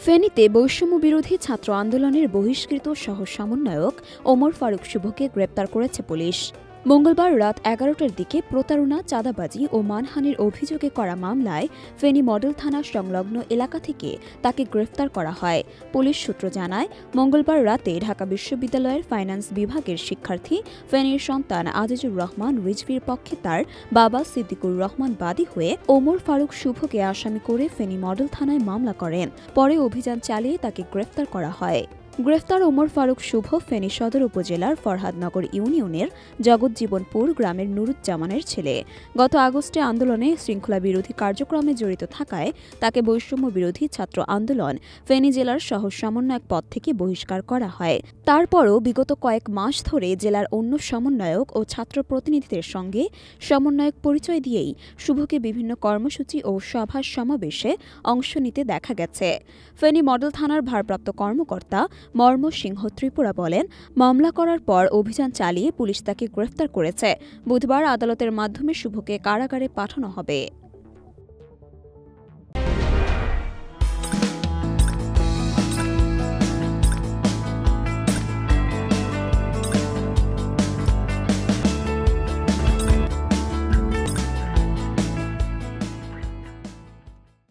ফেনীতে বৈষম্য বিরোধী ছাত্র আন্দোলনের বহিষ্কৃত সহ সমন্বয়ক ওমর ফারুক শুভকে গ্রেপ্তার করেছে পুলিশ। মঙ্গলবার রাত ১১টার দিকে প্রতারণা, চাঁদাবাজি ও মানহানির অভিযোগে করা মামলায় ফেনী মডেল থানা সংলগ্ন এলাকা থেকে তাকে গ্রেফতার করা হয়। পুলিশ সূত্র জানায়, মঙ্গলবার রাতে ঢাকা বিশ্ববিদ্যালয়ের ফাইন্যান্স বিভাগের শিক্ষার্থী ফেনীর সন্তান আজিজুর রহমান রিজভীর পক্ষে তার বাবা সিদ্দিকুর রহমান বাদী হয়ে ওমর ফারুক শুভকে আসামি করে ফেনী মডেল থানায় মামলা করেন। পরে অভিযান চালিয়ে তাকে গ্রেফতার করা হয়। গ্রেফতার ওমর ফারুক শুভ ফেনী সদর উপজেলার ফরহাদনগর ইউনিয়নের জগৎজীবনপুর গ্রামের নুরুজ্জামানের ছেলে। গত আগস্টে আন্দোলনে শৃঙ্খলা বিরোধী কার্যক্রমে জড়িত থাকায় তাকে বৈষম্য বিরোধী ছাত্র আন্দোলন ফেনী জেলার সহ সমন্বয়ক পদ থেকে বহিষ্কার করা হয়। তারপরও বিগত কয়েক মাস ধরে জেলার অন্য সমন্বয়ক ও ছাত্র প্রতিনিধিদের সঙ্গে সমন্বয়ক পরিচয় দিয়েই শুভকে বিভিন্ন কর্মসূচি ও সভা সমাবেশে অংশ নিতে দেখা গেছে। ফেনী মডেল থানার ভারপ্রাপ্ত কর্মকর্তা মর্ম সিংহ ত্রিপুরা বলেন, মামলা করার পর অভিযান চালিয়ে পুলিশ তাকে গ্রেফতার করেছে। বুধবার আদালতের মাধ্যমে শুভকে কারাগারে পাঠানো হবে।